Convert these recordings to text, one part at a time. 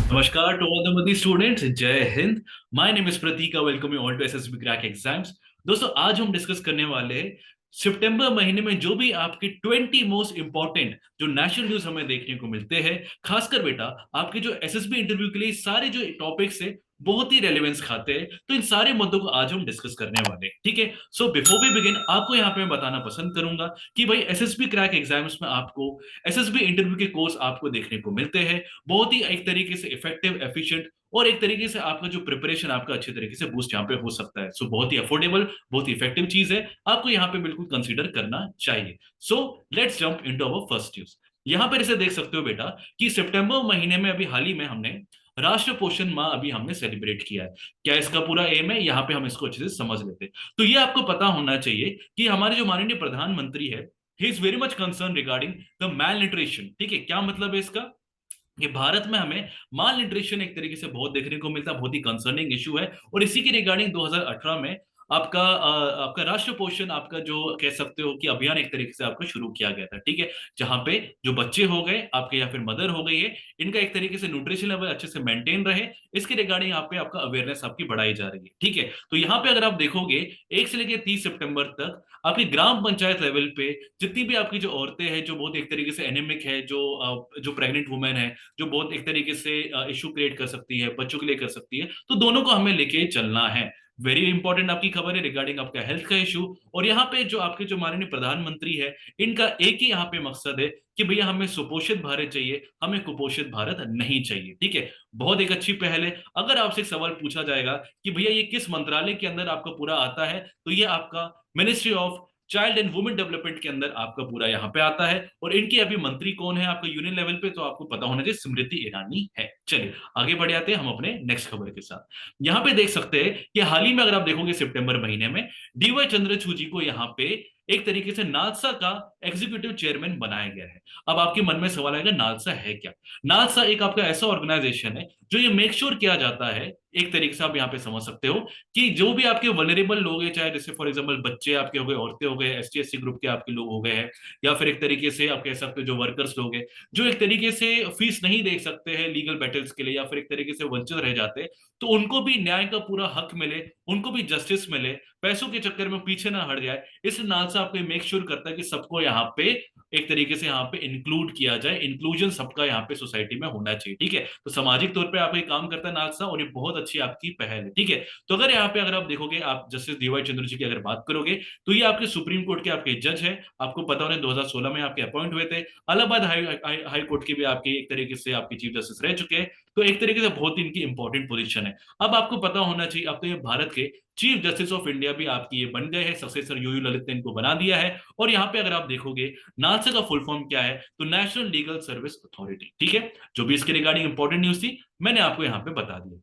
नमस्कार to all the many students, जय हिंद। My name is Prateek, welcome you all to SSB crack exams. दोस्तों, आज हम डिस्कस करने वाले हैं सितंबर महीने में जो भी आपके 20 मोस्ट इंपॉर्टेंट जो नेशनल न्यूज हमें देखने को मिलते हैं। खासकर बेटा, आपके जो एसएसबी इंटरव्यू के लिए सारे जो टॉपिक्स है बहुत ही रेलेवेंस खाते हैं, तो इन सारे मुद्दों को आज हम डिस्कस करने वाले हैं। ठीक है, सो बिफोर वी बिगिन, आपको यहाँ पे मैं बताना पसंद करूंगा कि भाई एसएसबी क्रैक एग्जाम्स में आपको एसएसबी इंटरव्यू के कोर्स आपको देखने को मिलते हैं, बहुत ही एक तरीके से इफेक्टिव, एफिशिएंट और एक तरीके से आपका जो प्रिपरेशन आपका अच्छे तरीके से बूस्ट यहाँ पे हो सकता है। सो बहुत ही अफोर्डेबल, बहुत ही इफेक्टिव चीज है, आपको यहाँ पे बिल्कुल कंसीडर करना चाहिए। So let's jump into our first news. यहाँ पर इसे देख सकते हो बेटा कि सितंबर महीने में अभी हाल ही में हमने राष्ट्र पोषण माह अभी हमने सेलिब्रेट किया है। क्या इसका पूरा एम है, यहाँ पे हम इसको अच्छे से समझ लेते हैं। तो ये आपको पता होना चाहिए कि हमारे जो माननीय प्रधानमंत्री है, he is very much concern regarding the malnutrition. ठीक है, क्या मतलब है इसका? ये भारत में हमें माल न्यूट्रिशन एक तरीके से बहुत देखने को मिलता है, बहुत ही कंसर्निंग इशू है। और इसी के रिगार्डिंग 2018 में आपका राष्ट्र पोषण आपका जो कह सकते हो कि अभियान एक तरीके से आपका शुरू किया गया था। ठीक है, जहां पे जो बच्चे हो गए आपके या फिर मदर हो गई है, इनका एक तरीके से न्यूट्रिशन लेवल अच्छे से मेंटेन रहे, इसके रिगार्डिंग यहाँ पे आपका अवेयरनेस आपकी बढ़ाई जा रही है। ठीक है, तो यहाँ पे अगर आप देखोगे 1 से लेकर 30 सितंबर तक आपकी ग्राम पंचायत लेवल पे जितनी भी आपकी जो औरतें हैं जो बहुत एक तरीके से एनेमिक है, जो प्रेग्नेंट वुमेन है, जो बहुत एक तरीके से इशू क्रिएट कर सकती है, बच्चों के लिए कर सकती है, तो दोनों को हमें लेके चलना है। वेरी इंपॉर्टेंट आपकी खबर है रिगार्डिंग आपका हेल्थ का इशू। और यहाँ पे जो आपके जो माननीय प्रधानमंत्री है, इनका एक ही यहाँ पे मकसद है कि भैया हमें सुपोषित भारत चाहिए, हमें कुपोषित भारत नहीं चाहिए। ठीक है, बहुत एक अच्छी पहल है। अगर आपसे एक सवाल पूछा जाएगा कि भैया ये किस मंत्रालय के अंदर आपका पूरा आता है, तो ये आपका ministry of child and women development के अंदर आपका पूरा यहाँ पे आता है। और इनके अभी मंत्री कौन है आपका यूनियन लेवल पे, तो आपको पता होना चाहिए, स्मृति ईरानी है। चलिए आगे बढ़ जाते हैं हम अपने नेक्स्ट खबर के साथ। यहाँ पे देख सकते हैं कि हाल ही में अगर आप देखोगे सितंबर महीने में डीवाई चंद्रचूड़ जी को यहाँ पे एक तरीके से नालसा का एग्जीक्यूटिव चेयरमैन बनाया गया है। अब आपके मन में सवाल आएगा, नालसा है क्या? नालसा एक आपका ऐसा ऑर्गेनाइजेशन है जो ये मेक श्योर किया जाता है, एक तरीके से आप यहाँ पे समझ सकते हो कि जो भी आपके वनरेबल लोग हैं, चाहे जैसे फॉर एग्जांपल बच्चे आपके हो गए, औरतें हो गए, एसटी एससी ग्रुप के आपके लोग हो गए हैं, या फिर एक तरीके से आप कह सकते हो जो वर्कर्स लोग हैं, जो एक तरीके से फीस नहीं दे सकते हैं लीगल बैटल्स के लिए, या फिर एक तरीके से वंचित रह जाते हैं, तो उनको भी न्याय का पूरा हक मिले, उनको भी जस्टिस मिले, पैसों के चक्कर में पीछे ना हट जाए। इस नाल से आपको मेक श्योर करता है कि सबको यहाँ पे एक तरीके से यहाँ पे इंक्लूड किया जाए, इंक्लूजन सबका यहाँ पे सोसाइटी में होना चाहिए। ठीक है, तो सामाजिक तौर पे आप ये काम करता है नालसा, और ये बहुत अच्छी आपकी पहल है। ठीक है, तो अगर यहाँ पे अगर आप देखोगे, आप जस्टिस डीवाई चंद्र जी की अगर बात करोगे, तो ये आपके सुप्रीम कोर्ट के आपके जज है। आपको पता होने 2016 में आपके अपॉइंट हुए थे। इलाहाबाद हाई कोर्ट के भी आपके एक तरीके से आपके चीफ जस्टिस रह चुके हैं। तो एक तरीके से बहुत ही इनकी इंपॉर्टेंट पोजीशन है। अब आपको पता होना चाहिए, अब तो ये भारत के चीफ जस्टिस ऑफ इंडिया भी आपकी ये बन गए हैं, सक्सेसर यूयू ललित ने इनको बना दिया है। और यहाँ पे अगर आप देखोगे नालसा का फुल फॉर्म क्या है, तो नेशनल लीगल सर्विस अथॉरिटी। ठीक है, जो भी इसके रिगार्डिंग इंपॉर्टेंट न्यूज थी मैंने आपको यहाँ पे बता दिया।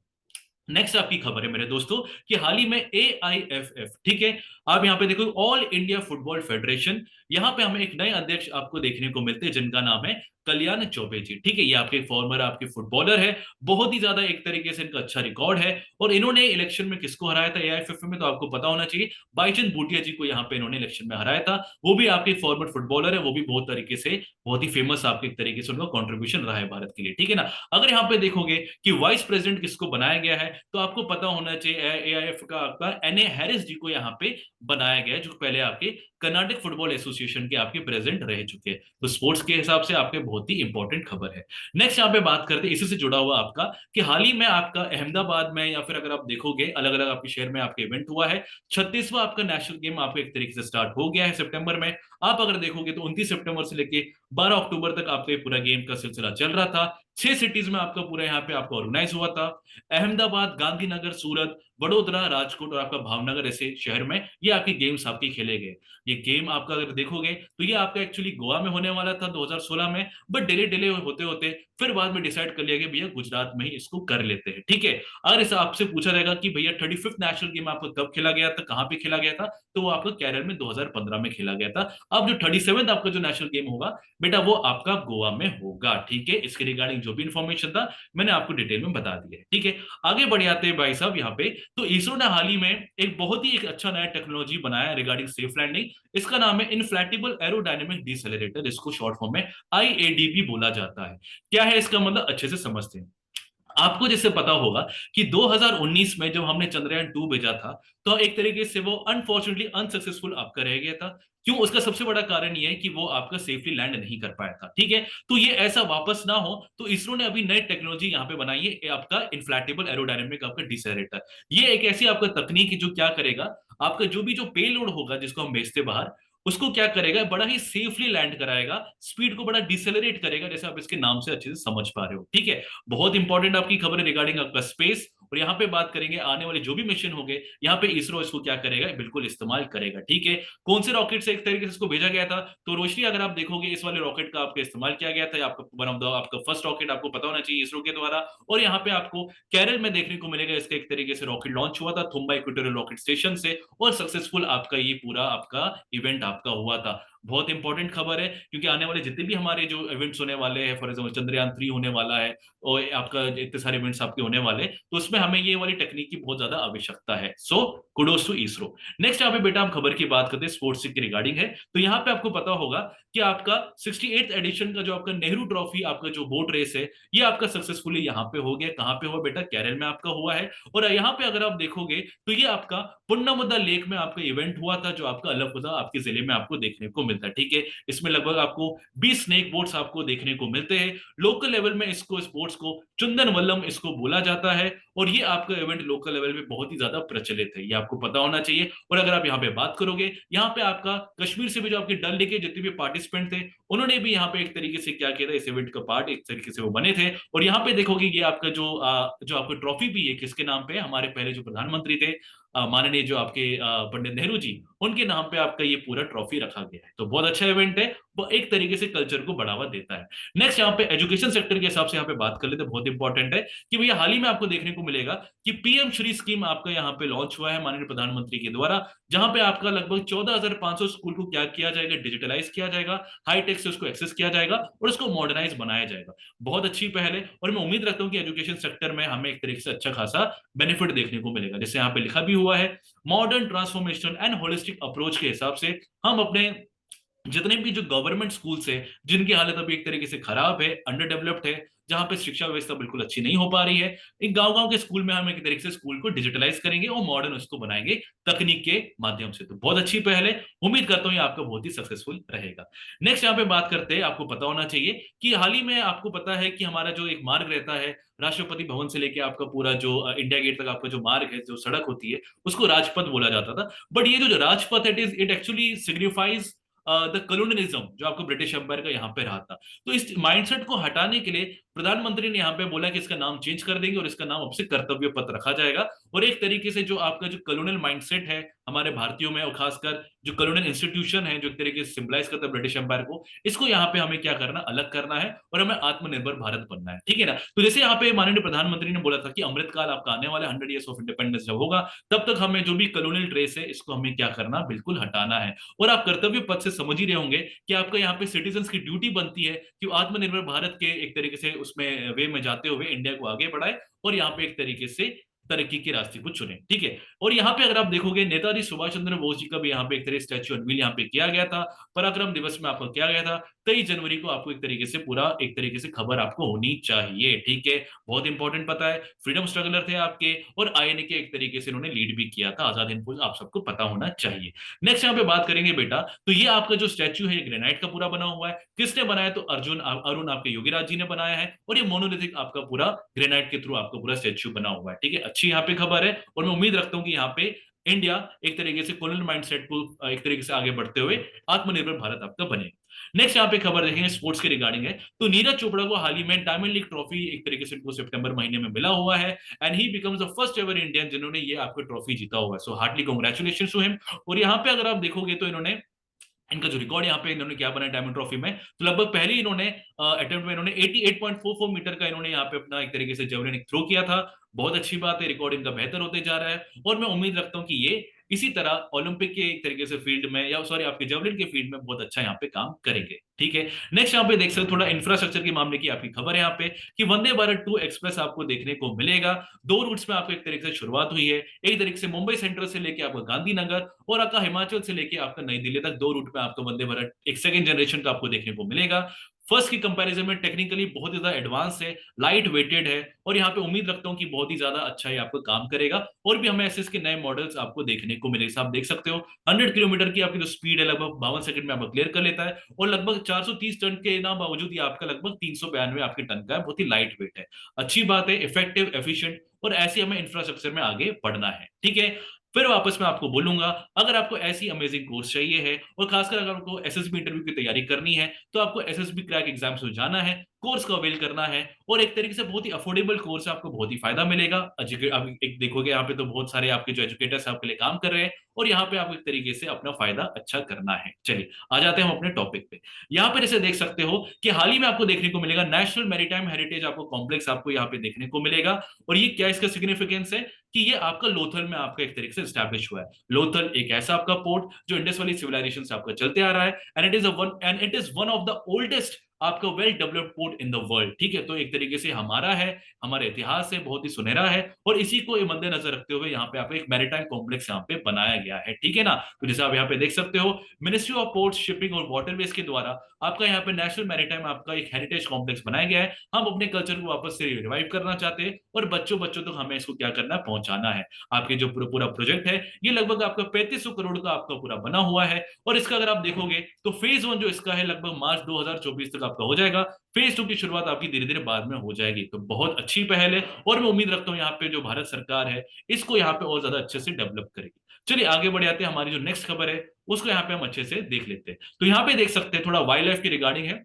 नेक्स्ट आपकी खबर है मेरे दोस्तों कि हाल ही में AIFF, ठीक है, आप यहाँ पे देखो ऑल इंडिया फुटबॉल फेडरेशन, यहाँ पे हमें एक नए अध्यक्ष आपको देखने को मिलते हैं जिनका नाम है कल्याण चौबे जी। ठीक है, ये आपके फॉर्मर आपके फुटबॉलर है, बहुत ही ज्यादा एक तरीके से इनका अच्छा रिकॉर्ड है। और इन्होंने इलेक्शन में किसको हराया था AIFF में, तो आपको पता होना चाहिए, बाईचंद भूटिया जी को यहाँ पे इन्होंने इलेक्शन में हराया था। वो भी आपके फॉर्मर फुटबॉलर है, वो भी बहुत तरीके से बहुत ही फेमस आपके एक तरीके से उनका कॉन्ट्रीब्यूशन रहा है भारत के लिए। ठीक है ना। अगर यहाँ पे देखोगे कि वाइस प्रेसिडेंट किसको बनाया गया है, तो आपको पता होना चाहिए AIF का आपका NA हैरिस जी को यहाँ पे बनाया गया है, जो पहले आपके कर्नाटक फुटबॉल एसोसिएशन के आपके प्रेसिडेंट रह चुके हैं। तो स्पोर्ट्स के हिसाब से आपके बहुत ही इंपॉर्टेंट खबर है। नेक्स्ट यहाँ पे बात करते हैं इसी से जुड़ा हुआ आपका कि हाल ही में आपका अहमदाबाद में, या फिर अगर आप देखोगे अलग अलग आपके शहर में आपके इवेंट हुआ है, 36वां आपका नेशनल गेम आपका एक तरीके से स्टार्ट हो गया है सितंबर में। आप अगर देखोगे तो 29 सितंबर से लेके 12 अक्टूबर तक आपका ये पूरा गेम का सिलसिला चल रहा था। 6 सिटीज में आपका पूरा यहाँ पे आपका ऑर्गेनाइज हुआ था। अहमदाबाद, गांधीनगर, सूरत, वडोदरा, राजकोट और आपका भावनगर ऐसे शहर में ये आपके गेम्स आपके खेले गए। ये गेम आपका अगर देखोगे तो ये आपका एक्चुअली गोवा में होने वाला था 2016 में, बट डिले डिले होते होते फिर बाद में डिसाइड कर लिया कि भैया गुजरात में ही इसको कर लेते हैं। ठीक है, अगर इसे आपसे पूछा जाएगा कि भैया 35th नेशनल गेम आपको कब खेला गया था, कहाँ पे खेला गया था, तो वो आपका केरल में 2015 में खेला गया था। अब जो 37th आपका जो नेशनल गेम होगा बेटा, वो आपका गोवा में होगा। ठीक है, इसके रिगार्डिंग जो भी इंफॉर्मेशन था मैंने आपको डिटेल में बता दिया है। ठीक है, आगे बढ़ जाते हैं भाई साहब। यहाँ पे तो इसरो ने हाल ही में एक बहुत ही एक अच्छा नया टेक्नोलॉजी बनाया रिगार्डिंग सेफ लैंडिंग। इसका नाम है इनफ्लैटेबल एरोडायनेमिक डिसेलरेटर, इसको शॉर्ट फॉर्म में IADB बोला जाता है। क्या है इसका मतलब, अच्छे से समझते हैं। आपको जैसे पता होगा कि 2019 में जब हमने चंद्रयान 2 भेजा था, तो एक तरीके से वो अनफॉर्चुनेटली अनसक्सेसफुल आपका रह गया था। क्यों? उसका सबसे बड़ा कारण ये है कि वो आपका सेफली लैंड नहीं कर पाया था। ठीक है, तो ये ऐसा वापस ना हो, तो इसरो ने अभी नई टेक्नोलॉजी यहाँ पे बनाई है, ये आपका इन्फ्लैटेबल एरोडायनेमिक आपका डिसेलेरेटर। ये एक ऐसी आपका तकनीक है जो क्या करेगा, आपका जो भी जो पेलोड होगा जिसको हम भेजते बाहर, उसको क्या करेगा, बड़ा ही सेफली लैंड कराएगा, स्पीड को बड़ा डिसेलरेट करेगा, जैसे आप इसके नाम से अच्छे से समझ पा रहे हो। ठीक है, बहुत इंपॉर्टेंट आपकी खबर है रिगार्डिंग आपका स्पेस। और यहाँ पे बात करेंगे आने वाले जो भी मिशन होंगे, यहाँ पे इसरो इसको क्या करेगा, बिल्कुल इस्तेमाल करेगा। ठीक है, कौन से रॉकेट से एक तरीके से इसको भेजा गया था, तो रोशनी अगर आप देखोगे इस वाले रॉकेट का आपका इस्तेमाल किया गया था, आपका वन ऑफ द आपका फर्स्ट रॉकेट आपको पता होना चाहिए इसरो के द्वारा। और यहाँ पे आपको केरल में देखने को मिलेगा, इसका एक तरीके से रॉकेट लॉन्च हुआ था थुम्बा इक्वेटोरियल रॉकेट स्टेशन से, और सक्सेसफुल आपका ये पूरा आपका इवेंट आपका हुआ था। बहुत इंपॉर्टेंट खबर है, क्योंकि आने वाले जितने भी हमारे जो इवेंट्स होने वाले हैं, फॉर एग्जाम्पल चंद्रयान 3 होने वाला है, और आपका इतने सारे इवेंट्स आपके होने वाले, तो उसमें हमें ये वाली टेक्निक की बहुत ज्यादा आवश्यकता है। सो कुडोस टू इसरो। नेक्स्ट यहाँ पे बेटा हम खबर की बात करते हैं, स्पोर्ट्स के रिगार्डिंग है। तो यहाँ पे आपको पता होगा कि आपका 68th एडिशन का जो आपका नेहरू ट्रॉफी आपका जो बोट रेस है, ये आपका सक्सेसफुली यहाँ पे हो गया। कहाँ पे हुआ बेटा? केरल में आपका हुआ है। और यहाँ पे अगर आप देखोगे तो ये आपका पुन्नमदा लेक में आपका इवेंट हुआ था, जो आपका अलपुझा आपके जिले में आपको देखने को मिलता है। ठीक है, इसमें लगभग आपको 20 स्नेक बोट्स आपको देखने को मिलते हैं। लोकल लेवल में इसको स्पोर्ट्स को चंदन वल्लम इसको बोला जाता है, और ये आपका इवेंट लोकल लेवल में बहुत ही ज्यादा प्रचलित है, ये आपको पता होना चाहिए। और अगर आप यहाँ पे बात करोगे, यहाँ पे आपका कश्मीर से भी जो आपके डल लेक के जितने भी पार्टिसिपेंट थे, उन्होंने भी यहाँ पे एक तरीके से क्या किया था, इस इवेंट का पार्ट एक तरीके से वो बने थे। और यहाँ पे देखोगे ये आपका जो आपका ट्रॉफी भी है, किसके नाम पे है? हमारे पहले जो प्रधानमंत्री थे, माननीय जो आपके पंडित नेहरू जी, उनके नाम पे आपका ये पूरा ट्रॉफी रखा गया है। तो बहुत अच्छा इवेंट है, वो एक तरीके से कल्चर को बढ़ावा देता है। नेक्स्ट यहाँ पे एजुकेशन सेक्टर के हिसाब से यहाँ पे बात कर लेते हैं, बहुत इंपॉर्टेंट है कि भैया हाल ही में आपको देखने को मिलेगा कि पीएम श्री स्कीम आपका यहाँ पे लॉन्च हुआ है माननीय प्रधानमंत्री के द्वारा, जहां पे आपका लगभग 14,500 स्कूल को क्या किया जाएगा, डिजिटलाइज किया जाएगा, हाईटेक से उसको एक्सेस किया जाएगा, और उसको मॉडर्नाइज बनाया जाएगा। बहुत अच्छी पहल है, और मैं उम्मीद रखता हूँ कि एजुकेशन सेक्टर में हमें एक तरीके से अच्छा खासा बेनिफिट देखने को मिलेगा। जैसे यहाँ पे लिखा भी हुआ है, modern transformation and holistic approach के हिसाब से हम अपने जितने भी जो गवर्नमेंट स्कूल्स है, जिनकी हालत अभी एक तरीके से खराब है, अंडर डेवलप्ड है, जहां पे शिक्षा व्यवस्था बिल्कुल अच्छी नहीं हो पा रही है, इन गांव गांव के स्कूल में हम एक तरीके से स्कूल को डिजिटलाइज करेंगे और मॉडर्न उसको बनाएंगे तकनीक के माध्यम से। तो बहुत अच्छी पहल है, उम्मीद करता हूं ये आपका बहुत ही सक्सेसफुल रहेगा। नेक्स्ट यहाँ पे बात करते हैं, आपको पता होना चाहिए कि हाल ही में आपको पता है कि हमारा जो एक मार्ग रहता है, राष्ट्रपति भवन से लेके आपका पूरा जो इंडिया गेट तक आपका जो मार्ग है, जो सड़क होती है, उसको राजपथ बोला जाता था। बट ये जो Rajpath it actually signifies the colonialism, जो आपको ब्रिटिश एम्पायर का यहाँ पे रहा था। तो इस माइंडसेट को हटाने के लिए प्रधानमंत्री ने यहाँ पे बोला कि इसका नाम चेंज कर देंगे, और इसका नाम अब से कर्तव्य पथ रखा जाएगा। और एक तरीके से जो आपका जो कॉलोनियल माइंडसेट है हमारे भारतीयों में, और खासकर जो कॉलोनियल इंस्टीट्यूशन है जो एक तरीके से सिंबलाइज करता है ब्रिटिश एम्पायर को, इसको यहाँ पे हमें क्या करना, अलग करना है, और हमें आत्मनिर्भर भारत बनना है। ठीक है ना? तो जैसे यहाँ पे माननीय प्रधानमंत्री ने बोला था कि अमृतकाल आपका आने वाला 100 ईयर्स ऑफ इंडिपेंडेंस जब होगा, तब तक हमें जो भी कॉलोनियल ट्रेस है, इसको हमें क्या करना, बिल्कुल हटाना है। और आप कर्तव्य पथ से समझ ही रहे होंगे कि आपका यहाँ पे सिटीजन की ड्यूटी बनती है कि आत्मनिर्भर भारत के एक तरीके से उसमें वे में जाते हुए इंडिया को आगे बढ़ाए, और यहाँ पे एक तरीके से तरक्की के रास्ते को चुने। ठीक है, और यहाँ पे अगर आप देखोगे, नेताजी सुभाष चंद्र बोस जी का भी यहाँ पे एक तरह स्टैच्यू अनवील यहाँ पे किया गया था, पराक्रम दिवस में आपको किया गया था 23 जनवरी को। आपको एक तरीके से पूरा एक तरीके से खबर आपको होनी चाहिए। ठीक है, बहुत इंपॉर्टेंट पता है, फ्रीडम स्ट्रगलर थे आपके, और आईएनए के एक तरीके से उन्होंने लीड भी किया था, आजाद हिंद फौज, आप सबको पता होना चाहिए। नेक्स्ट यहाँ पे बात करेंगे बेटा, तो ये आपका जो स्टैच्यू है, ये ग्रेनाइट का पूरा बना हुआ है। किसने बनाया? तो अरुण आपके योगीराज जी ने बनाया है, और ये मोनोलिथिक आपका पूरा ग्रेनाइट के थ्रू आपका पूरा स्टैच्यू बना हुआ है। ठीक है, अच्छी यहाँ पे खबर है, और मैं उम्मीद रखता हूँ कि यहाँ पे इंडिया एक तरीके से कॉलोनियल माइंडसेट को एक तरीके से आगे बढ़ते हुए आत्मनिर्भर भारत आपका बने। नेक्स्ट यहाँ पे खबर देखेंगे, स्पोर्ट्स के रिगार्डिंग है। तो नीरज चोपड़ा को हाल ही में डायमंड लीग ट्रॉफी एक तरीके से इनको सितंबर महीने में मिला हुआ है, and he becomes the first ever Indian जिन्होंने ये आपको ट्रॉफी जीता हुआ है। सो हार्टली कांग्रेचुलेशन टू हिम। और यहाँ पे अगर आप देखोगे तो इन्होंने इनका जो रिकॉर्ड यहाँ पे इन्होंने क्या बनाया डायमंड ट्रॉफी में, तो लगभग पहले इन्होंने अटेम्प्ट में इन्होंने 88.44 मीटर का इन्होंने यहाँ पे अपना एक तरीके से जेवलिन थ्रो किया था। बहुत अच्छी बात है, रिकॉर्ड इनका बेहतर होते जा रहा है, और मैं उम्मीद रखता हूँ कि ये इसी तरह ओलंपिक के एक तरीके से फील्ड में, या सॉरी आपके जेवलिन के फील्ड में बहुत अच्छा यहाँ पे काम करेंगे। ठीक है। नेक्स्ट यहाँ पे देख सकते हो, थोड़ा इंफ्रास्ट्रक्चर के मामले की आपकी खबर है यहाँ पे कि वंदे भारत 2 एक्सप्रेस आपको देखने को मिलेगा। दो रूट्स में आपको एक तरीके से शुरुआत हुई है, एक तरीके से मुंबई सेंट्रल से लेके आपका गांधीनगर और आपका हिमाचल से लेके आपका नई दिल्ली तक, दो रूट में आपको वंदे भारत एक सेकंड जनरेशन का आपको देखने को मिलेगा। फर्स्ट की कंपैरिजन में टेक्निकली बहुत ही ज्यादा एडवांस है, लाइट वेटेड है, और यहाँ पे उम्मीद रखता हूँ कि बहुत ही ज्यादा अच्छा ही आपको काम करेगा। और भी हमें ऐसे इसके नए मॉडल्स आपको देखने को मिलेंगे। आप देख सकते हो 100 किलोमीटर की आपकी जो स्पीड है लगभग 52 सेकंड में आपको क्लियर कर लेता है, और लगभग 430 टन के ना बावजूद ये आपका लगभग 392 आपके टन का है, बहुत ही लाइट वेट है। अच्छी बात है, इफेक्टिव, एफिशिएंट, और ऐसे हमें इंफ्रास्ट्रक्चर में आगे बढ़ना है। ठीक है। फिर वापस मैं आपको बोलूंगा, अगर आपको ऐसी अमेजिंग कोर्स चाहिए है और खासकर अगर आपको एसएसबी इंटरव्यू की तैयारी करनी है, तो आपको एसएसबी क्रैक एग्जाम्स में जाना है, कोर्स का अवेल करना है। और एक तरीके से बहुत ही अफोर्डेबल कोर्स है, आपको बहुत ही फायदा मिलेगा। आप एक देखोगे यहाँ पे तो बहुत सारे आपके जो एजुकेटर्स आपके लिए काम कर रहे हैं, और यहाँ पे आपको एक तरीके से अपना फायदा अच्छा करना है। चलिए आ जाते हैं हम अपने टॉपिक पे। यहाँ पे जैसे देख सकते हो कि हाल ही में आपको देखने को मिलेगा नेशनल मैरीटाइम हेरिटेज आपको कॉम्प्लेक्स आपको यहाँ पे देखने को मिलेगा। और ये क्या इसका सिग्निफिकेंस है कि ये आपका लोथल में आपका एक तरीके से स्टैब्लिश हुआ है। लोथल एक ऐसा आपका पोर्ट जो इंडस वैली सिविलाइजेशन से आपका चलते आ रहा है, and it is one of the oldest आपका well developed port in the world. ठीक है, तो एक तरीके से हमारा है, हमारे इतिहास से बहुत ही सुनहरा है, और इसी को मद्देनजर रखते हुए यहाँ पे आपको एक मैरीटाइम कॉम्प्लेक्स यहाँ पे बनाया गया है। ठीक है ना। तो जैसे आप यहाँ पे देख सकते हो, मिनिस्ट्री ऑफ पोर्ट्स, शिपिंग और वाटरवेज के द्वारा आपका यहाँ पे नेशनल मैरीटाइम आपका एक हेरिटेज कॉम्प्लेक्स बनाया गया है। हम अपने कल्चर को वापस से रिवाइव करना चाहते हैं, और बच्चों बच्चों तक हमें इसको क्या करना है, पहुंचाना है। आपके जो पूरा पूरा प्रोजेक्ट है, ये लगभग आपका 3500 करोड़ का आपका पूरा बना हुआ है। और इसका अगर आप देखोगे तो फेज 1 जो इसका है लगभग मार्च 2024 तक आपका हो जाएगा। फेज 2 की शुरुआत आपकी धीरे धीरे बाद में हो जाएगी। तो बहुत अच्छी पहल है, और मैं उम्मीद रखता हूँ यहाँ पे जो भारत सरकार है इसको यहाँ पे और ज्यादा अच्छे से डेवलप करेगी। चलिए आगे बढ़ जाते हैं, हमारी जो नेक्स्ट खबर है उसको यहाँ पे हम अच्छे से देख लेते हैं। तो यहाँ पे देख सकते हैं थोड़ा वाइल्ड लाइफ की रिगार्डिंग है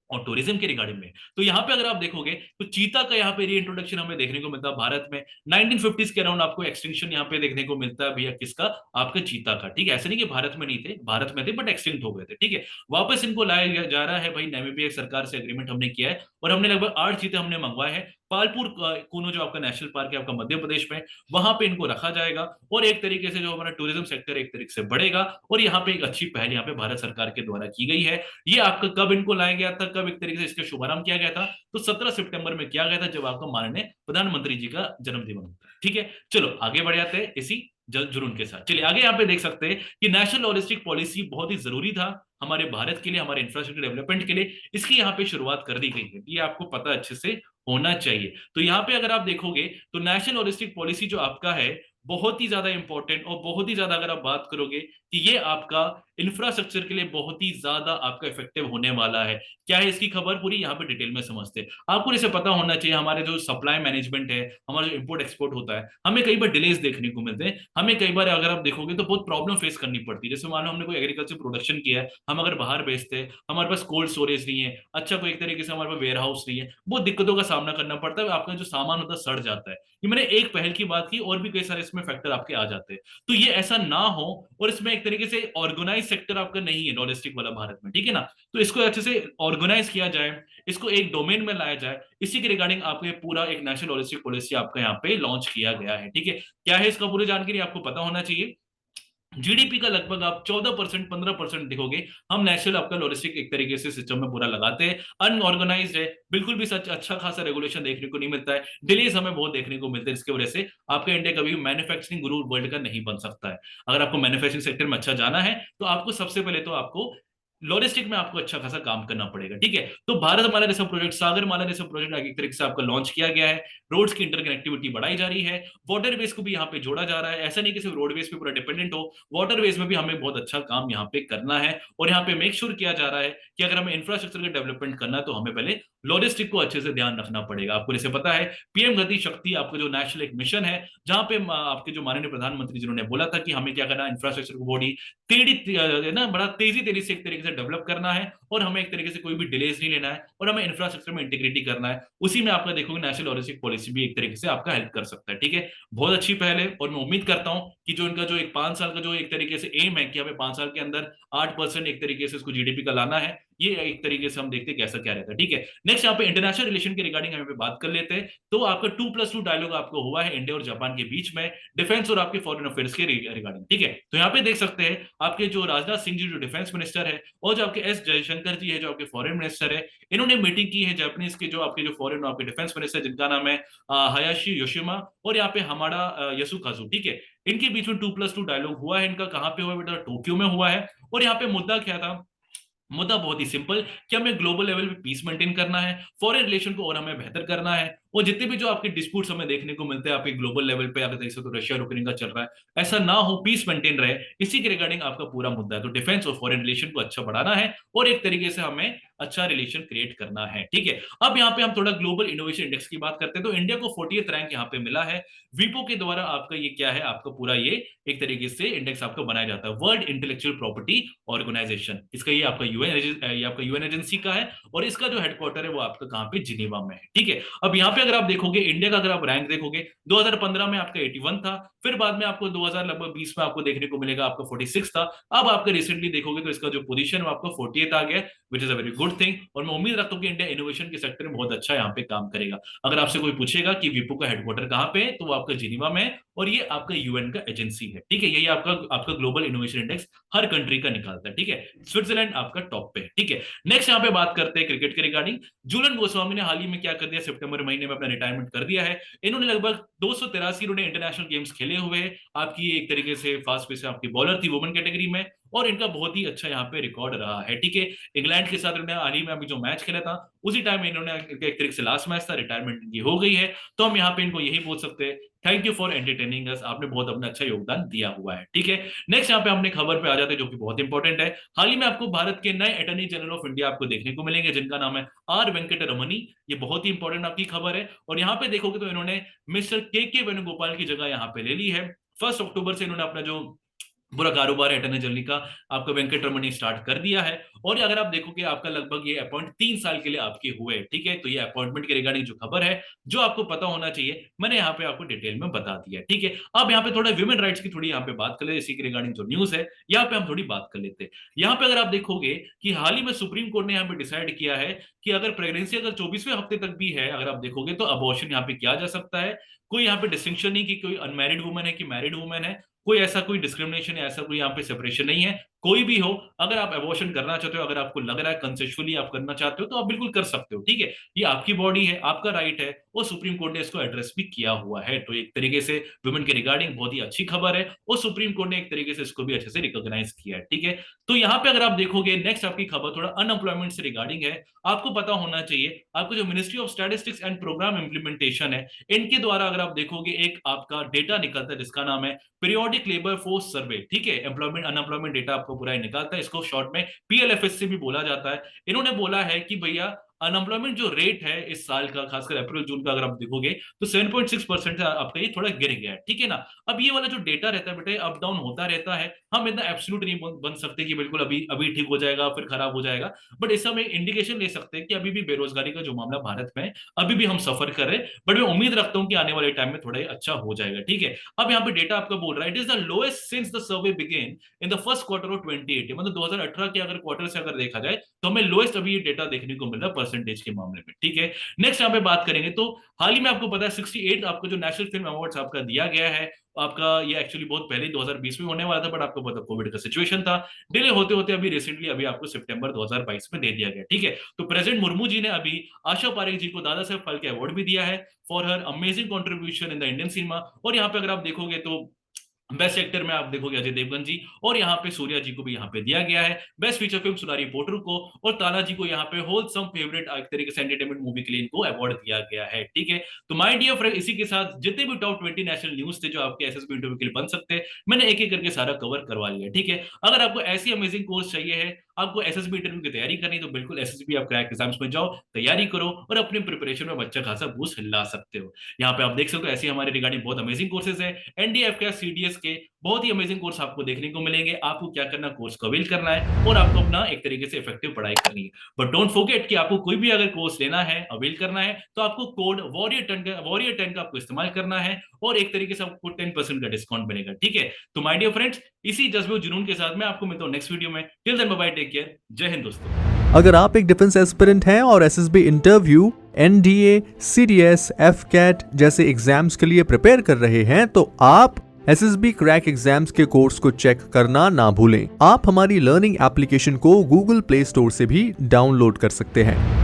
और टूरिज्म के रिगार्डिंग में। तो यहाँ पे अगर आप देखोगे तो चीता का यहाँ पे रीइंट्रोडक्शन हमें देखने को मिलता है भारत में 1950s के अराउंड। आपको एक्सटिंक्शन यहाँ पे देखने को मिलता है भैया, किसका, आपका चीता का। ठीक है, ऐसे नहीं कि भारत में नहीं थे, भारत में थे बट एक्सटिंक्ट हो गए थे। ठीक है, वापस इनको लाया जा रहा है भाई। नामीबिया सरकार से एग्रीमेंट हमने किया है, और हमने लगभग 8 चीते हमने मंगवाए हैं। पालपुर कूनो जो आपका नेशनल पार्क है आपका मध्य प्रदेश में, वहां पे इनको रखा जाएगा, और एक तरीके से जो हमारा टूरिज्म सेक्टर एक तरीके से बढ़ेगा। और यहाँ पे एक अच्छी पहल यहाँ पे भारत सरकार के द्वारा की गई है। ये आपका कब इनको लाया गया था, कब एक तरीके से इसका शुभारंभ किया गया था, तो 17 सितंबर में किया गया था, जब आपका माननीय प्रधानमंत्री जी का जन्मदिन होता है। ठीक है, चलो आगे बढ़ जाते हैं इसी जुनून के साथ। चलिए आगे यहाँ पे देख सकते हैं कि नेशनल लॉजिस्टिक पॉलिसी बहुत ही जरूरी था हमारे भारत के लिए, हमारे इंफ्रास्ट्रक्चर डेवलपमेंट के लिए। इसकी यहाँ पे शुरुआत कर दी गई है, ये आपको पता अच्छे से होना चाहिए। तो यहाँ पे अगर आप देखोगे तो नेशनल लॉजिस्टिक पॉलिसी जो आपका है बहुत ही ज्यादा इंपॉर्टेंट, और बहुत ही ज्यादा अगर आप बात करोगे कि ये आपका इंफ्रास्ट्रक्चर के लिए बहुत ही ज्यादा आपका इफेक्टिव होने वाला है। क्या है इसकी खबर पूरी, यहाँ पे डिटेल में समझते हैं। आपको इसे पता होना चाहिए, हमारे जो सप्लाई मैनेजमेंट है, हमारा जो इंपोर्ट एक्सपोर्ट होता है, हमें कई बार डिलेज देखने को मिलते हैं। हमें कई बार अगर आप देखोगे तो बहुत प्रॉब्लम फेस करनी पड़ती है। जैसे मान लो हमने कोई एग्रीकल्चर प्रोडक्शन किया है, हम अगर बाहर बेचते हैं, हमारे पास कोल्ड स्टोरेज नहीं है, अच्छा कोई एक तरीके से हमारे पास वेयर हाउस नहीं है, बहुत दिक्कतों का सामना करना पड़ता है, आपका जो सामान होता है सड़ जाता है। ये मैंने एक पहल की बात की, और भी कई सारे इसमें फैक्टर आपके आ जाते हैं। तो ये ऐसा ना हो, और इसमें एक तरीके से ऑर्गेनाइज सेक्टर आपका नहीं है लॉजिस्टिक वाला भारत में। ठीक है ना, तो इसको अच्छे से ऑर्गेनाइज किया जाए, इसको एक डोमेन में लाया जाए, इसी के रिगार्डिंग आपको ये पूरा एक नेशनल लॉजिस्टिक पॉलिसी आपका यहाँ पे लॉन्च किया गया है। ठीक है, क्या है इसका पूरी जानकारी आपको पता होना चाहिए। जीडीपी का लगभग आप 14% 15% देखोगे, हम नेशनल आपका लॉजिस्टिक एक तरीके से सिस्टम में पूरा लगाते हैं। अनऑर्गेनाइज्ड है, बिल्कुल भी सच अच्छा खासा रेगुलेशन देखने को नहीं मिलता है, डिलेज हमें बहुत देखने को मिलते हैं, जिसकी वजह से आपका इंडिया कभी मैन्युफैक्चरिंग गुरु वर्ल्ड का नहीं बन सकता है। अगर आपको मैन्युफैक्चरिंग सेक्टर में अच्छा जाना है, तो आपको सबसे पहले तो आपको लॉजिस्टिक में आपको अच्छा खासा काम करना पड़ेगा। ठीक है, तो भारत माला जैसा प्रोजेक्ट, सागर माला जैसा प्रोजेक्ट एक तरीके से आपका लॉन्च किया गया है। रोड्स की इंटरकनेक्टिविटी बढ़ाई जा रही है, वाटरवेज को भी यहाँ पे जोड़ा जा रहा है। ऐसा नहीं कि सिर्फ रोडवेज पे पूरा डिपेंडेंट हो, वाटरवेज में भी हमें बहुत अच्छा काम यहाँ पे करना है। और यहाँ पे मेक श्योर किया जा रहा है कि अगर हमें इंफ्रास्ट्रक्चर का डेवलपमेंट करना है, तो हमें पहले लॉजिस्टिक को अच्छे से ध्यान रखना पड़ेगा। आपको जैसे पता है पीएम गति शक्ति आपका जो नेशनल एक मिशन है, जहां पे आपके जो माननीय प्रधानमंत्री जिन्होंने बोला था कि हमें क्या करना है, इंफ्रास्ट्रक्चर को बॉडी तेजी ना बड़ा तेजी तेजी से एक तरीके से डेवलप करना है, और हमें एक तरीके से कोई भी डिलेज नहीं लेना है, और हमें इंफ्रास्ट्रक्चर में इंटीग्रिटी करना है। उसी में आपका देखोगे नेशनल लॉजिस्टिक पॉलिसी भी एक तरीके से आपका हेल्प कर सकता है। ठीक है, बहुत अच्छी पहल है, और मैं उम्मीद करता हूं कि जो इनका जो एक 5 साल का जो एक तरीके से एम है कि हमें 5 साल के अंदर 8% एक तरीके से इसको जीडीपी का लाना है, ये एक तरीके से हम देखते हैं कैसा क्या रहता है। ठीक है, नेक्स्ट यहाँ पे इंटरनेशनल रिलेशन के रिगार्डिंग हम बात कर लेते हैं। तो आपका 2+2 डायलॉग आपको हुआ है इंडिया और जापान के बीच में, डिफेंस और आपके फॉरेन अफेयर्स के रिगार्डिंग। ठीक है, तो यहाँ पे देख सकते हैं आपके जो राजनाथ सिंह जी जो डिफेंस मिनिस्टर है, और जो आपके एस जयशंकर जी है जो आपके फॉरेन मिनिस्टर है, इन्होंने मीटिंग की है जापानीज के जो आपके जो फॉरेन आपके डिफेंस मिनिस्टर जिनका नाम है हयाशी योशिमा, और यहाँ पे हमारा यसुकाजू। ठीक है, इनके बीच में 2+2 डायलॉग हुआ है। इनका कहाँ पे हुआ है बेटा? टोक्यो में हुआ है। और यहाँ पे मुद्दा क्या था? मुद्दा बहुत ही सिंपल कि हमें ग्लोबल लेवल पे पीस मेंटेन करना है, फॉरेन रिलेशन को और हमें बेहतर करना है, और जितने भी जो आपके डिस्प्यूट्स हमें देखने को मिलते हैं आपके ग्लोबल लेवल पे, अगर देख सकते हो रशिया यूक्रेन का चल रहा है, ऐसा ना हो, पीस मेंटेन रहे, इसी के रिगार्डिंग आपका पूरा मुद्दा है। तो डिफेंस और फॉरेन रिलेशन को अच्छा बढ़ाना है और एक तरीके से हमें अच्छा रिलेशन क्रिएट करना है। ठीक है, अब यहाँ पे हम थोड़ा ग्लोबल इनोवेशन इंडेक्स की बात करते हैं। तो इंडिया को 40th रैंक यहाँ पे मिला है विपो के द्वारा। आपका ये क्या है? आपका पूरा ये एक तरीके से इंडेक्स आपका बनाया जाता है, वर्ल्ड इंटेलेक्चुअल प्रॉपर्टी ऑर्गेनाइजेशन। इसका ये आपका यूएन एजेंसी का है, और इसका जो हेडक्वार्टर है वो आपका कहाँ पे? जिनेवा में है। ठीक है, अब यहाँ पे अगर आप देखोगे इंडिया का, अगर आप रैंक देखोगे 2015 में आपका 81 था, फिर बाद में आपको 2020 में आपको देखने को मिलेगा आपका 46 था। अब आपका रिसेंटली देखोगे तो इसका जो पोजीशन है आपका 40th आ गया, which is a very good thing. और मैं उम्मीद रखता हूँ कि इंडिया इनोवेशन के सेक्टर में बहुत अच्छा यहाँ पे काम करेगा। अगर आपसे कोई पूछेगा कि विपो का हेडक्वार्टर कहाँ पे है, तो वो आपका जिनेवा में है, और ये आपका यूएन का एजेंसी है। ठीक है, यही आपका आपका ग्लोबल इनोवेशन इंडेक्स हर कंट्री का निकालता है। ठीक है, स्विट्जरलैंड आपका टॉप पे है। ठीक है, नेक्स्ट यहाँ पे बात करते हैं क्रिकेट के रिगार्डिंग। जुलन गोस्वामी ने हाल ही में क्या कर दिया? सितंबर महीने में अपना रिटायरमेंट कर दिया है। इन्होंने लगभग 283 इन्होंने इंटरनेशनल गेम्स खेले हुए हैं। आपकी एक तरीके से फास्ट पेस आपकी बॉलर थी वुमेन कैटेगरी में, और इनका बहुत ही अच्छा यहाँ पे रिकॉर्ड रहा है। ठीक है, इंग्लैंड के साथ इन्होंने हाल ही में अभी जो मैच खेला था, उसी टाइम इन्होंने एक तरीके से लास्ट मैच था, रिटायरमेंट इनकी हो गई है। तो हम यहाँ पे इनको यही बोल सकते हैं, thank you for entertaining us, आपने बहुत अपना अच्छा योगदान दिया हुआ है। ठीक है, नेक्स्ट यहाँ पे हमने खबर पे आ जाते हैं जो कि बहुत इंपॉर्टेंट है। हाल ही में आपको भारत के नए अटॉर्नी जनरल ऑफ इंडिया आपको देखने को मिलेंगे, जिनका नाम है आर वेंकट रमनी। ये बहुत ही इंपॉर्टेंट आपकी खबर है, और यहाँ पे देखोगे तो इन्होंने मिस्टर के वेणुगोपाल की जगह यहाँ पे ले ली है। 1 अक्टूबर से इन्होंने अपना जो पूरा कारोबार है अटॉर्नी जनरल का आपका वेंकट रमन ने स्टार्ट कर दिया है। और अगर आप देखोगे आपका लगभग ये अपॉइंट 3 साल के लिए आपके हुए। ठीक है, तो ये अपॉइंटमेंट के रिगार्डिंग जो खबर है, जो आपको पता होना चाहिए, मैंने यहाँ पे आपको डिटेल में बता दिया। ठीक है, अब यहाँ पे थोड़ा ह्यूमन राइट्स की थोड़ी यहाँ पे बात कर ले, इसी के रिगार्डिंग जो न्यूज है यहाँ पे हम थोड़ी बात कर लेते हैं। यहाँ पे अगर आप देखोगे कि हाल ही में सुप्रीम कोर्ट ने यहाँ पे डिसाइड किया है कि अगर प्रेगनेंसी अगर 24वें हफ्ते तक भी है, अगर आप देखोगे तो अबॉर्शन यहाँ पे किया जा सकता है। कोई यहाँ पे डिस्टिंक्शन नहीं कि कोई अनमैरिड वुमन है कि मैरिड वुमन है, कोई ऐसा कोई डिस्क्रिमिनेशन है, ऐसा कोई यहाँ पे सेपरेशन नहीं है। कोई भी हो, अगर आप एबॉर्शन करना चाहते हो, अगर आपको लग रहा है कंसेंशुअली आप करना चाहते हो, तो आप बिल्कुल कर सकते हो। ठीक है, ये आपकी बॉडी है, आपका राइट है, और सुप्रीम कोर्ट ने इसको एड्रेस भी किया हुआ है। तो एक तरीके से वुमेन के रिगार्डिंग बहुत ही अच्छी खबर है, और सुप्रीम कोर्ट ने एक तरीके से इसको भी अच्छे से रिकॉग्नाइज किया है। ठीक है, तो यहाँ पे अगर आप देखोगे नेक्स्ट आपकी खबर थोड़ा अनएम्प्लॉयमेंट से रिगार्डिंग है। आपको पता होना चाहिए, आपको जो ministry of statistics and programme implementation है, इनके द्वारा अगर आप देखोगे एक आपका डेटा निकलता है जिसका नाम है पीरियोडिक लेबर फोर्स सर्वे। ठीक है, एम्प्लॉयमेंट अनएम्प्लॉयमेंट डेटा आपको पूरा निकालता है, इसको शॉर्ट में पीएलएफएस से भी बोला जाता है। इन्होंने बोला है कि भैया अनएम्प्लॉयमेंट जो रेट है इस साल का, खासकर अप्रैल जून का अगर आप देखोगे तो 7.6% आपका ये थोड़ा गिर गया है। ठीक है ना, अब ये वाला जो डेटा रहता है बेटे अप डाउन होता रहता है, हम इतना एब्सोल्यूट नहीं बन सकते कि बिल्कुल अभी अभी ठीक हो जाएगा फिर खराब हो जाएगा। बट इस समय इंडिकेशन ले सकते हैं कि अभी भी बेरोजगारी का जो मामला भारत में है, अभी भी हम सफर कर रहे हैं, बट मैं उम्मीद रखता हूं कि आने वाले टाइम में थोड़ा अच्छा हो जाएगा। ठीक है, अब यहाँ पे डेटा आपका बोल रहा है, it is the lowest since the survey began in the first quarter of 2018, मतलब 2018 के अगर क्वार्टर से अगर देखा जाए तो हमें लोएस्ट अभी ये डेटा देखने को मिल रहा है परसेंटेज के मामले में। ठीक है, नेक्स्ट यहाँ पे बात करेंगे तो हाल ही में आपको पता है 68 आपको जो नेशनल फिल्म अवार्ड्स आपका दिया गया है, आपका ये एक्चुअली बहुत पहले 2020 में होने वाला था, बट आपको पता कोविड का सिचुएशन था, डिले होते होते अभी रिसेंटली अभी आपको सितंबर 2022 में दे दिया गया। ठीक है, तो प्रेसिडेंट मुर्मू जी ने अभी आशा पारेख जी को दादा साहब फाल्के अवार्ड भी दिया है for her amazing contribution in the Indian cinema. और यहाँ पे अगर आप देखोगे तो बेस्ट एक्टर में आप देखोगे अजय देवगन जी, और यहाँ पे सूर्या जी को भी यहाँ पे दिया गया है। बेस्ट फीचर फिल्म सुनारी पोटर को, और ताना जी को यहाँ पे होलसम फेवरेट एक तरीके से एंटरटेनमेंट मूवी के लिए इनको अवार्ड दिया गया है। ठीक है, तो माय डियर फ्रेंड, इसी के साथ जितने भी टॉप 20 नेशनल न्यूज थे जो आपके एसएसबी इंटरव्यू के लिए बन सकते हैं, मैंने एक एक करके सारा कवर करवा लिया। ठीक है, अगर आपको ऐसी अमेजिंग कोर्स चाहिए है, आपको एसएसबी इंटरव्यू की तैयारी करनी है, तो बिल्कुल एसएसबी आप क्रैक एग्जाम्स में जाओ, तैयारी करो, और अपनी प्रिपरेशन में अच्छा खासा बूस्ट ला सकते हो। यहाँ पे आप देख सकते हो ऐसे हमारे रिगार्डिंग बहुत अमेजिंग कोर्सेज है, एनडीएफ के सीडीएस के बहुत ही अमेजिंग कोर्स आपको देखने को मिलेंगे। आपको क्या करना, कोर्स को अवेल करना है, और आपको अपना एक तरीके से इफेक्टिव पढ़ाई करनी है। बट डोंट फॉरगेट कि आपको कोई भी अगर कोर्स लेना है, अवेल करना है, तो आपको कोड वॉरियर 10 का आपको इस्तेमाल करना है, और एक तरीके से आपको 10% का डिस्काउंट मिलेगा। ठीक है, तो माय डियर फ्रेंड्स, इसी जज्बे और जुनून के साथ मैं आपको मिलता हूं नेक्स्ट वीडियो में। Till then bye bye, take care, जय हिंद दोस्तों। अगर आप एक डिफेंस एस्पिरेंट हैं और SSB interview, NDA, CDS, AFCAT जैसे एग्जाम्स के लिए प्रिपेयर कर रहे हैं तो आप एसएसबी क्रैक एग्जाम्स के कोर्स को चेक करना ना भूलें। आप हमारी लर्निंग एप्लीकेशन को गूगल प्ले स्टोर से भी डाउनलोड कर सकते हैं।